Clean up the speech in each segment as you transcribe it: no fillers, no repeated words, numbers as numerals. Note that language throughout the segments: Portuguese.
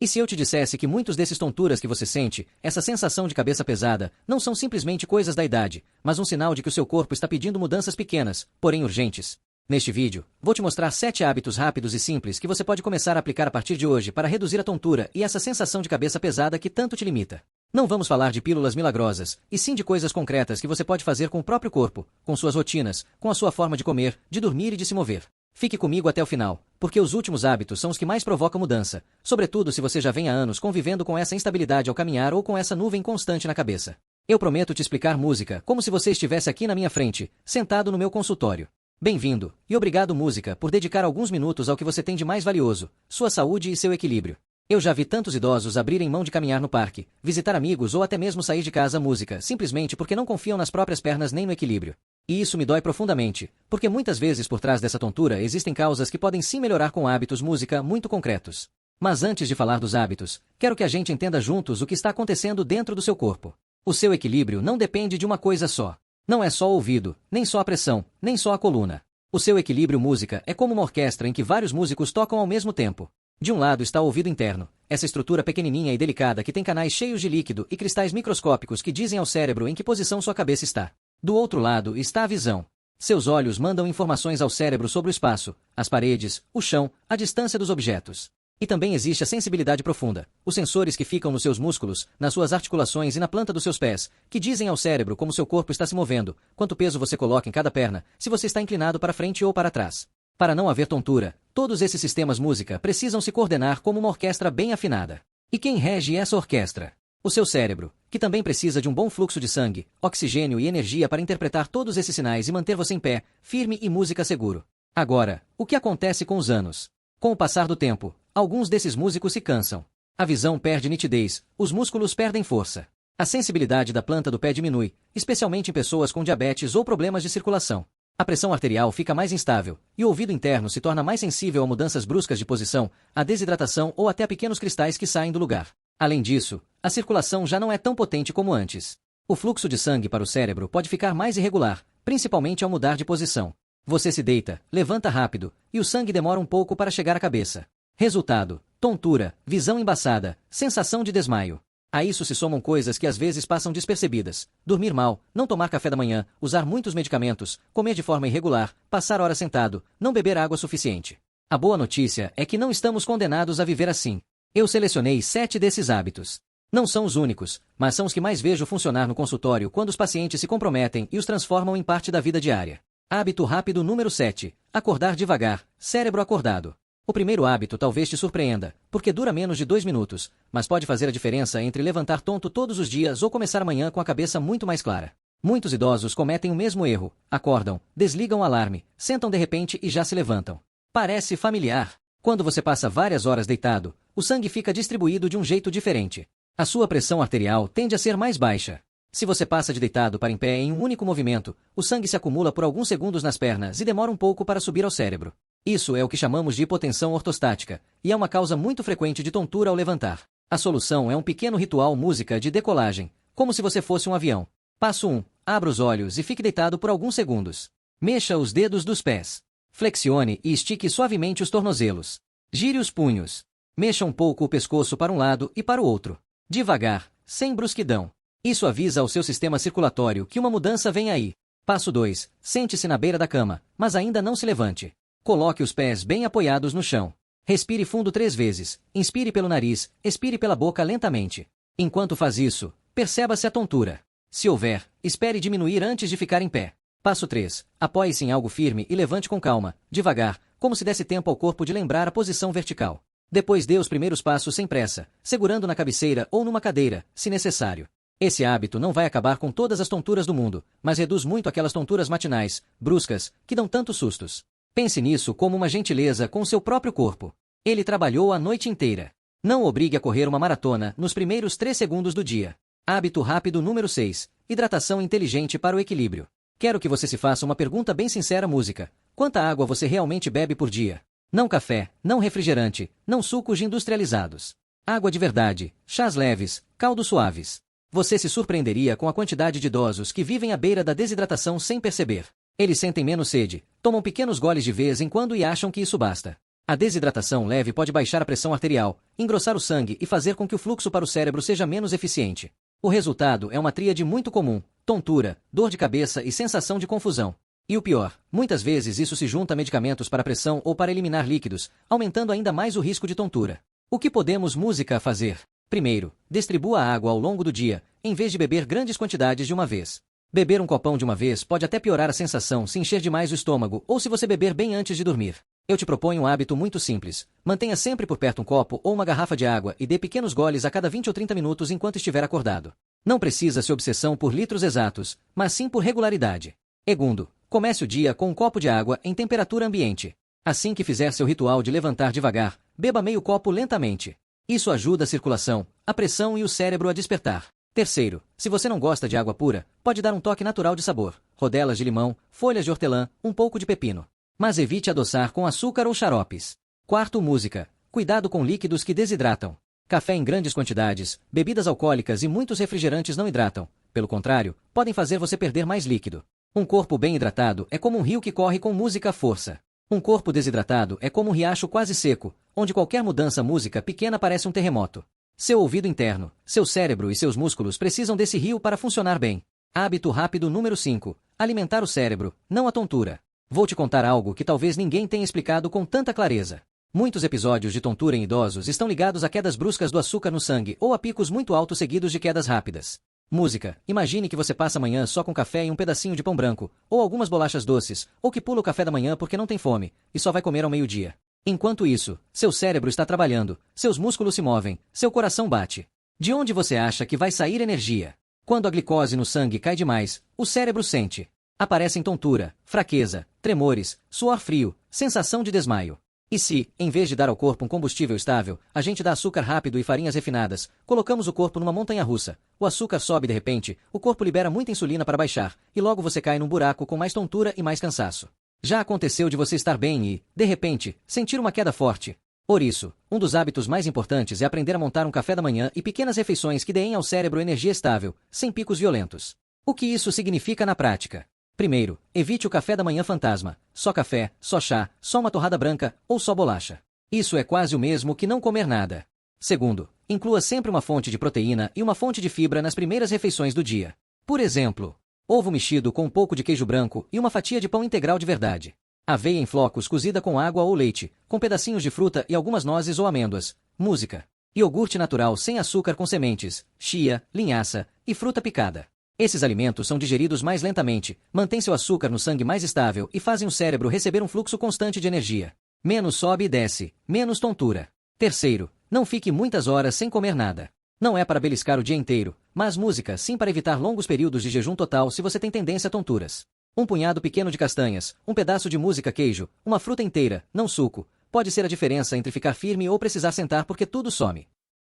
E se eu te dissesse que muitos desses tonturas que você sente, essa sensação de cabeça pesada, não são simplesmente coisas da idade, mas um sinal de que o seu corpo está pedindo mudanças pequenas, porém urgentes? Neste vídeo, vou te mostrar 7 hábitos rápidos e simples que você pode começar a aplicar a partir de hoje para reduzir a tontura e essa sensação de cabeça pesada que tanto te limita. Não vamos falar de pílulas milagrosas, e sim de coisas concretas que você pode fazer com o próprio corpo, com suas rotinas, com a sua forma de comer, de dormir e de se mover. Fique comigo até o final, porque os últimos hábitos são os que mais provocam mudança, sobretudo se você já vem há anos convivendo com essa instabilidade ao caminhar ou com essa nuvem constante na cabeça. Eu prometo te explicar música como se você estivesse aqui na minha frente, sentado no meu consultório. Bem-vindo, e obrigado música por dedicar alguns minutos ao que você tem de mais valioso, sua saúde e seu equilíbrio. Eu já vi tantos idosos abrirem mão de caminhar no parque, visitar amigos ou até mesmo sair de casa à música, simplesmente porque não confiam nas próprias pernas nem no equilíbrio. E isso me dói profundamente, porque muitas vezes por trás dessa tontura existem causas que podem sim melhorar com hábitos música muito concretos. Mas antes de falar dos hábitos, quero que a gente entenda juntos o que está acontecendo dentro do seu corpo. O seu equilíbrio não depende de uma coisa só. Não é só o ouvido, nem só a pressão, nem só a coluna. O seu equilíbrio música é como uma orquestra em que vários músicos tocam ao mesmo tempo. De um lado está o ouvido interno, essa estrutura pequenininha e delicada que tem canais cheios de líquido e cristais microscópicos que dizem ao cérebro em que posição sua cabeça está. Do outro lado está a visão. Seus olhos mandam informações ao cérebro sobre o espaço, as paredes, o chão, a distância dos objetos. E também existe a sensibilidade profunda, os sensores que ficam nos seus músculos, nas suas articulações e na planta dos seus pés, que dizem ao cérebro como seu corpo está se movendo, quanto peso você coloca em cada perna, se você está inclinado para frente ou para trás. Para não haver tontura, todos esses sistemas música precisam se coordenar como uma orquestra bem afinada. E quem rege essa orquestra? O seu cérebro, que também precisa de um bom fluxo de sangue, oxigênio e energia para interpretar todos esses sinais e manter você em pé, firme e música seguro. Agora, o que acontece com os anos? Com o passar do tempo, alguns desses músicos se cansam. A visão perde nitidez, os músculos perdem força. A sensibilidade da planta do pé diminui, especialmente em pessoas com diabetes ou problemas de circulação. A pressão arterial fica mais instável, e o ouvido interno se torna mais sensível a mudanças bruscas de posição, a desidratação ou até a pequenos cristais que saem do lugar. Além disso, a circulação já não é tão potente como antes. O fluxo de sangue para o cérebro pode ficar mais irregular, principalmente ao mudar de posição. Você se deita, levanta rápido, e o sangue demora um pouco para chegar à cabeça. Resultado: tontura, visão embaçada, sensação de desmaio. A isso se somam coisas que às vezes passam despercebidas: dormir mal, não tomar café da manhã, usar muitos medicamentos, comer de forma irregular, passar horas sentado, não beber água suficiente. A boa notícia é que não estamos condenados a viver assim. Eu selecionei 7 desses hábitos. Não são os únicos, mas são os que mais vejo funcionar no consultório quando os pacientes se comprometem e os transformam em parte da vida diária. Hábito rápido número 7. Acordar devagar, cérebro acordado. O primeiro hábito talvez te surpreenda, porque dura menos de 2 minutos, mas pode fazer a diferença entre levantar tonto todos os dias ou começar amanhã com a cabeça muito mais clara. Muitos idosos cometem o mesmo erro: acordam, desligam o alarme, sentam de repente e já se levantam. Parece familiar. Quando você passa várias horas deitado, o sangue fica distribuído de um jeito diferente. A sua pressão arterial tende a ser mais baixa. Se você passa de deitado para em pé em um único movimento, o sangue se acumula por alguns segundos nas pernas e demora um pouco para subir ao cérebro. Isso é o que chamamos de hipotensão ortostática, e é uma causa muito frequente de tontura ao levantar. A solução é um pequeno ritual música de decolagem, como se você fosse um avião. Passo 1. Abra os olhos e fique deitado por alguns segundos. Mexa os dedos dos pés. Flexione e estique suavemente os tornozelos. Gire os punhos. Mexa um pouco o pescoço para um lado e para o outro. Devagar, sem brusquidão. Isso avisa ao seu sistema circulatório que uma mudança vem aí. Passo 2. Sente-se na beira da cama, mas ainda não se levante. Coloque os pés bem apoiados no chão. Respire fundo 3 vezes. Inspire pelo nariz, expire pela boca lentamente. Enquanto faz isso, perceba-se a tontura. Se houver, espere diminuir antes de ficar em pé. Passo 3. Apoie-se em algo firme e levante com calma, devagar, como se desse tempo ao corpo de lembrar a posição vertical. Depois dê os primeiros passos sem pressa, segurando na cabeceira ou numa cadeira, se necessário. Esse hábito não vai acabar com todas as tonturas do mundo, mas reduz muito aquelas tonturas matinais, bruscas, que dão tantos sustos. Pense nisso como uma gentileza com seu próprio corpo. Ele trabalhou a noite inteira. Não o obrigue a correr uma maratona nos primeiros 3 segundos do dia. Hábito rápido número 6. Hidratação inteligente para o equilíbrio. Quero que você se faça uma pergunta bem sincera música. Quanta água você realmente bebe por dia? Não café, não refrigerante, não sucos industrializados. Água de verdade, chás leves, caldos suaves. Você se surpreenderia com a quantidade de idosos que vivem à beira da desidratação sem perceber. Eles sentem menos sede, tomam pequenos goles de vez em quando e acham que isso basta. A desidratação leve pode baixar a pressão arterial, engrossar o sangue e fazer com que o fluxo para o cérebro seja menos eficiente. O resultado é uma tríade muito comum: tontura, dor de cabeça e sensação de confusão. E o pior, muitas vezes isso se junta a medicamentos para pressão ou para eliminar líquidos, aumentando ainda mais o risco de tontura. O que podemos música fazer? Primeiro, distribua a água ao longo do dia, em vez de beber grandes quantidades de uma vez. Beber um copão de uma vez pode até piorar a sensação se encher demais o estômago ou se você beber bem antes de dormir. Eu te proponho um hábito muito simples. Mantenha sempre por perto um copo ou uma garrafa de água e dê pequenos goles a cada 20 ou 30 minutos enquanto estiver acordado. Não precisa se obsessão por litros exatos, mas sim por regularidade. Segundo, comece o dia com um copo de água em temperatura ambiente. Assim que fizer seu ritual de levantar devagar, beba meio copo lentamente. Isso ajuda a circulação, a pressão e o cérebro a despertar. Terceiro, se você não gosta de água pura, pode dar um toque natural de sabor, rodelas de limão, folhas de hortelã, um pouco de pepino. Mas evite adoçar com açúcar ou xaropes. Quarto, música. Cuidado com líquidos que desidratam. Café em grandes quantidades, bebidas alcoólicas e muitos refrigerantes não hidratam. Pelo contrário, podem fazer você perder mais líquido. Um corpo bem hidratado é como um rio que corre com música à força. Um corpo desidratado é como um riacho quase seco, onde qualquer mudança música pequena parece um terremoto. Seu ouvido interno, seu cérebro e seus músculos precisam desse rio para funcionar bem. Hábito rápido número 5. Alimentar o cérebro, não a tontura. Vou te contar algo que talvez ninguém tenha explicado com tanta clareza. Muitos episódios de tontura em idosos estão ligados a quedas bruscas do açúcar no sangue ou a picos muito altos seguidos de quedas rápidas. Música. Imagine que você passa a manhã só com café e um pedacinho de pão branco, ou algumas bolachas doces, ou que pula o café da manhã porque não tem fome, e só vai comer ao meio-dia. Enquanto isso, seu cérebro está trabalhando, seus músculos se movem, seu coração bate. De onde você acha que vai sair energia? Quando a glicose no sangue cai demais, o cérebro sente. Aparecem tontura, fraqueza, tremores, suor frio, sensação de desmaio. E se, em vez de dar ao corpo um combustível estável, a gente dá açúcar rápido e farinhas refinadas, colocamos o corpo numa montanha-russa, o açúcar sobe de repente, o corpo libera muita insulina para baixar, e logo você cai num buraco com mais tontura e mais cansaço. Já aconteceu de você estar bem e, de repente, sentir uma queda forte? Por isso, um dos hábitos mais importantes é aprender a montar um café da manhã e pequenas refeições que deem ao cérebro energia estável, sem picos violentos. O que isso significa na prática? Primeiro, evite o café da manhã fantasma, só café, só chá, só uma torrada branca, ou só bolacha. Isso é quase o mesmo que não comer nada. Segundo, inclua sempre uma fonte de proteína e uma fonte de fibra nas primeiras refeições do dia. Por exemplo, ovo mexido com um pouco de queijo branco e uma fatia de pão integral de verdade. Aveia em flocos cozida com água ou leite, com pedacinhos de fruta e algumas nozes ou amêndoas. Música. Iogurte natural sem açúcar com sementes, chia, linhaça e fruta picada. Esses alimentos são digeridos mais lentamente, mantêm seu açúcar no sangue mais estável e fazem o cérebro receber um fluxo constante de energia. Menos sobe e desce, menos tontura. Terceiro, não fique muitas horas sem comer nada. Não é para beliscar o dia inteiro, mas música sim para evitar longos períodos de jejum total se você tem tendência a tonturas. Um punhado pequeno de castanhas, um pedaço de música queijo, uma fruta inteira, não suco, pode ser a diferença entre ficar firme ou precisar sentar porque tudo some.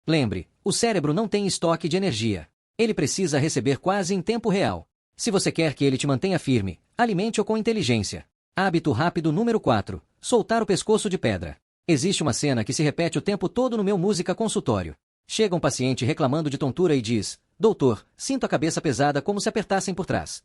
Lembre, o cérebro não tem estoque de energia. Ele precisa receber quase em tempo real. Se você quer que ele te mantenha firme, alimente-o com inteligência. Hábito rápido número 4. Soltar o pescoço de pedra. Existe uma cena que se repete o tempo todo no meu música consultório. Chega um paciente reclamando de tontura e diz: "Doutor, sinto a cabeça pesada como se apertassem por trás."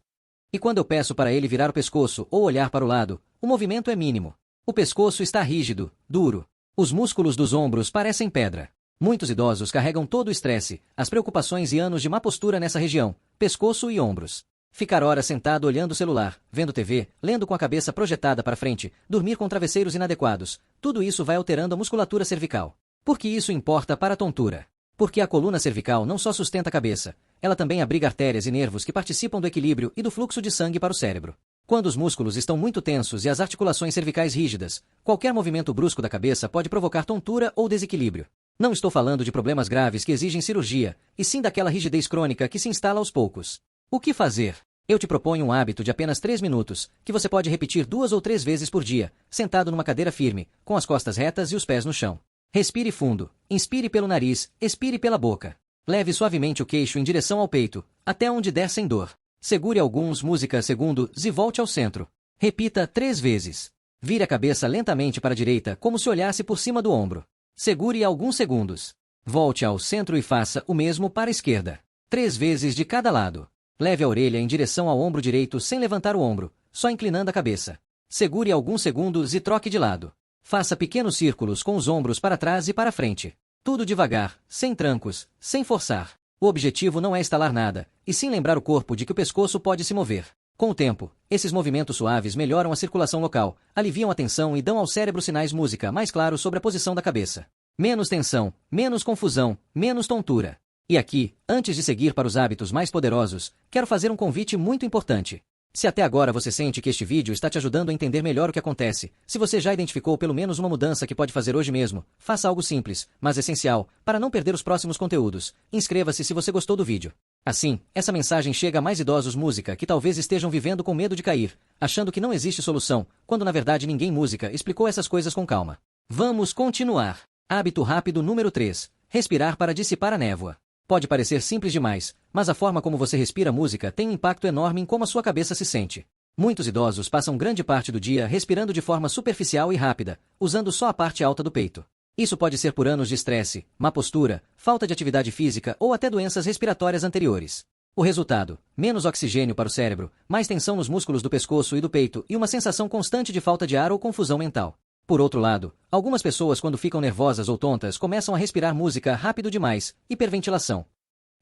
E quando eu peço para ele virar o pescoço ou olhar para o lado, o movimento é mínimo. O pescoço está rígido, duro. Os músculos dos ombros parecem pedra. Muitos idosos carregam todo o estresse, as preocupações e anos de má postura nessa região, pescoço e ombros. Ficar horas sentado olhando o celular, vendo TV, lendo com a cabeça projetada para frente, dormir com travesseiros inadequados, tudo isso vai alterando a musculatura cervical. Por que isso importa para a tontura? Porque a coluna cervical não só sustenta a cabeça, ela também abriga artérias e nervos que participam do equilíbrio e do fluxo de sangue para o cérebro. Quando os músculos estão muito tensos e as articulações cervicais rígidas, qualquer movimento brusco da cabeça pode provocar tontura ou desequilíbrio. Não estou falando de problemas graves que exigem cirurgia, e sim daquela rigidez crônica que se instala aos poucos. O que fazer? Eu te proponho um hábito de apenas 3 minutos, que você pode repetir 2 ou 3 vezes por dia, sentado numa cadeira firme, com as costas retas e os pés no chão. Respire fundo, inspire pelo nariz, expire pela boca. Leve suavemente o queixo em direção ao peito, até onde der sem dor. Segure alguns segundos e volte ao centro. Repita 3 vezes. Vire a cabeça lentamente para a direita como se olhasse por cima do ombro. Segure alguns segundos. Volte ao centro e faça o mesmo para a esquerda. 3 vezes de cada lado. Leve a orelha em direção ao ombro direito sem levantar o ombro, só inclinando a cabeça. Segure alguns segundos e troque de lado. Faça pequenos círculos com os ombros para trás e para frente. Tudo devagar, sem trancos, sem forçar. O objetivo não é estalar nada, e sim lembrar o corpo de que o pescoço pode se mover. Com o tempo, esses movimentos suaves melhoram a circulação local, aliviam a tensão e dão ao cérebro sinais música mais claros sobre a posição da cabeça. Menos tensão, menos confusão, menos tontura. E aqui, antes de seguir para os hábitos mais poderosos, quero fazer um convite muito importante. Se até agora você sente que este vídeo está te ajudando a entender melhor o que acontece, se você já identificou pelo menos uma mudança que pode fazer hoje mesmo, faça algo simples, mas essencial, para não perder os próximos conteúdos. Inscreva-se se você gostou do vídeo. Assim, essa mensagem chega a mais idosos música que talvez estejam vivendo com medo de cair, achando que não existe solução, quando na verdade ninguém música explicou essas coisas com calma. Vamos continuar. Hábito rápido número 3. Respirar para dissipar a névoa. Pode parecer simples demais, mas a forma como você respira música tem um impacto enorme em como a sua cabeça se sente. Muitos idosos passam grande parte do dia respirando de forma superficial e rápida, usando só a parte alta do peito. Isso pode ser por anos de estresse, má postura, falta de atividade física ou até doenças respiratórias anteriores. O resultado: menos oxigênio para o cérebro, mais tensão nos músculos do pescoço e do peito e uma sensação constante de falta de ar ou confusão mental. Por outro lado, algumas pessoas quando ficam nervosas ou tontas começam a respirar música rápido demais, hiperventilação.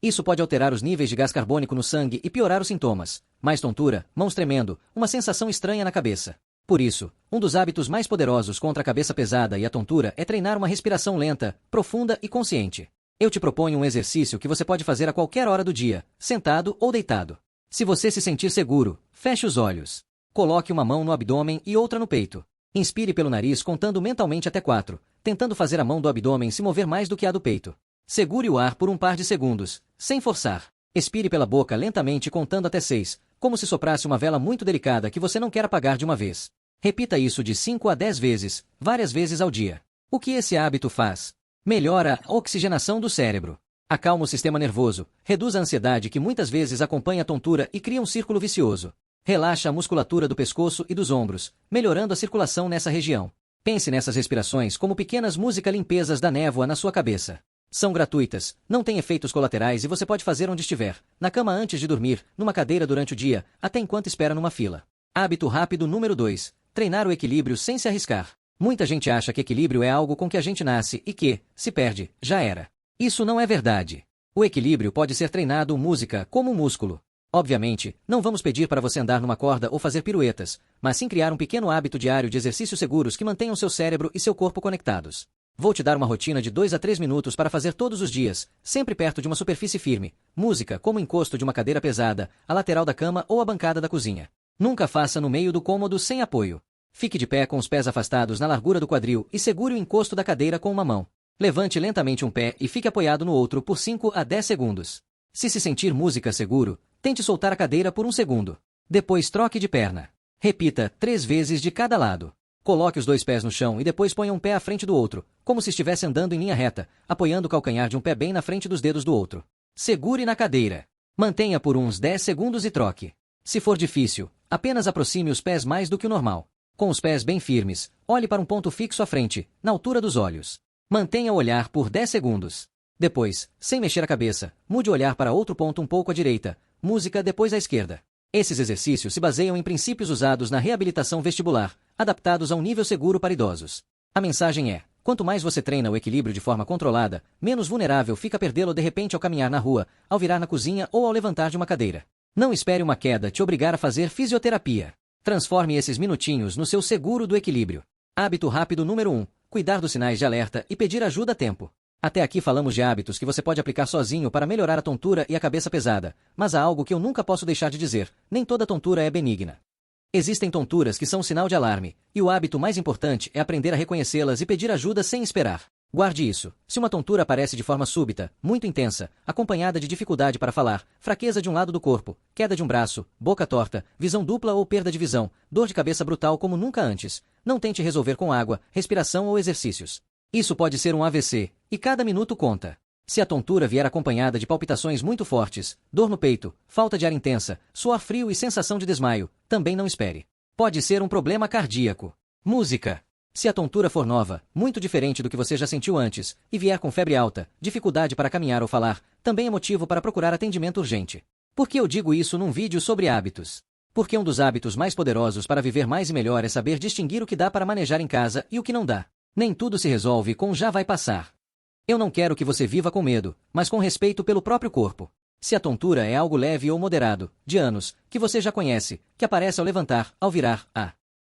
Isso pode alterar os níveis de gás carbônico no sangue e piorar os sintomas. Mais tontura, mãos tremendo, uma sensação estranha na cabeça. Por isso, um dos hábitos mais poderosos contra a cabeça pesada e a tontura é treinar uma respiração lenta, profunda e consciente. Eu te proponho um exercício que você pode fazer a qualquer hora do dia, sentado ou deitado. Se você se sentir seguro, feche os olhos. Coloque uma mão no abdômen e outra no peito. Inspire pelo nariz contando mentalmente até 4, tentando fazer a mão do abdômen se mover mais do que a do peito. Segure o ar por um par de segundos, sem forçar. Expire pela boca lentamente contando até 6, como se soprasse uma vela muito delicada que você não quer apagar de uma vez. Repita isso de 5 a 10 vezes, várias vezes ao dia. O que esse hábito faz? Melhora a oxigenação do cérebro. Acalma o sistema nervoso, reduz a ansiedade que muitas vezes acompanha a tontura e cria um círculo vicioso. Relaxa a musculatura do pescoço e dos ombros, melhorando a circulação nessa região. Pense nessas respirações como pequenas limpezas da névoa na sua cabeça. São gratuitas, não têm efeitos colaterais e você pode fazer onde estiver, na cama antes de dormir, numa cadeira durante o dia, até enquanto espera numa fila. Hábito rápido número 2. Treinar o equilíbrio sem se arriscar. Muita gente acha que equilíbrio é algo com que a gente nasce e que, se perde, já era. Isso não é verdade. O equilíbrio pode ser treinado música como um músculo. Obviamente, não vamos pedir para você andar numa corda ou fazer piruetas, mas sim criar um pequeno hábito diário de exercícios seguros que mantenham seu cérebro e seu corpo conectados. Vou te dar uma rotina de 2 a 3 minutos para fazer todos os dias, sempre perto de uma superfície firme. Música, como o encosto de uma cadeira pesada, a lateral da cama ou a bancada da cozinha. Nunca faça no meio do cômodo sem apoio. Fique de pé com os pés afastados na largura do quadril e segure o encosto da cadeira com uma mão. Levante lentamente um pé e fique apoiado no outro por 5 a 10 segundos. Se sentir música seguro, tente soltar a cadeira por 1 segundo. Depois troque de perna. Repita 3 vezes de cada lado. Coloque os 2 pés no chão e depois ponha um pé à frente do outro, como se estivesse andando em linha reta, apoiando o calcanhar de um pé bem na frente dos dedos do outro. Segure na cadeira. Mantenha por uns 10 segundos e troque. Se for difícil, apenas aproxime os pés mais do que o normal. Com os pés bem firmes, olhe para um ponto fixo à frente, na altura dos olhos. Mantenha o olhar por 10 segundos. Depois, sem mexer a cabeça, mude o olhar para outro ponto um pouco à direita, música depois à esquerda. Esses exercícios se baseiam em princípios usados na reabilitação vestibular, adaptados a um nível seguro para idosos. A mensagem é: quanto mais você treina o equilíbrio de forma controlada, menos vulnerável fica a perdê-lo de repente ao caminhar na rua, ao virar na cozinha ou ao levantar de uma cadeira. Não espere uma queda te obrigar a fazer fisioterapia. Transforme esses minutinhos no seu seguro do equilíbrio. Hábito rápido número 1. Cuidar dos sinais de alerta e pedir ajuda a tempo. Até aqui falamos de hábitos que você pode aplicar sozinho para melhorar a tontura e a cabeça pesada, mas há algo que eu nunca posso deixar de dizer: nem toda tontura é benigna. Existem tonturas que são sinal de alarme, e o hábito mais importante é aprender a reconhecê-las e pedir ajuda sem esperar. Guarde isso: se uma tontura aparece de forma súbita, muito intensa, acompanhada de dificuldade para falar, fraqueza de um lado do corpo, queda de um braço, boca torta, visão dupla ou perda de visão, dor de cabeça brutal como nunca antes, não tente resolver com água, respiração ou exercícios. Isso pode ser um AVC, e cada minuto conta. Se a tontura vier acompanhada de palpitações muito fortes, dor no peito, falta de ar intensa, suor frio e sensação de desmaio, também não espere. Pode ser um problema cardíaco. Música. Se a tontura for nova, muito diferente do que você já sentiu antes, e vier com febre alta, dificuldade para caminhar ou falar, também é motivo para procurar atendimento urgente. Por que eu digo isso num vídeo sobre hábitos? Porque um dos hábitos mais poderosos para viver mais e melhor é saber distinguir o que dá para manejar em casa e o que não dá. Nem tudo se resolve com já vai passar. Eu não quero que você viva com medo, mas com respeito pelo próprio corpo. Se a tontura é algo leve ou moderado, de anos, que você já conhece, que aparece ao levantar, ao virar,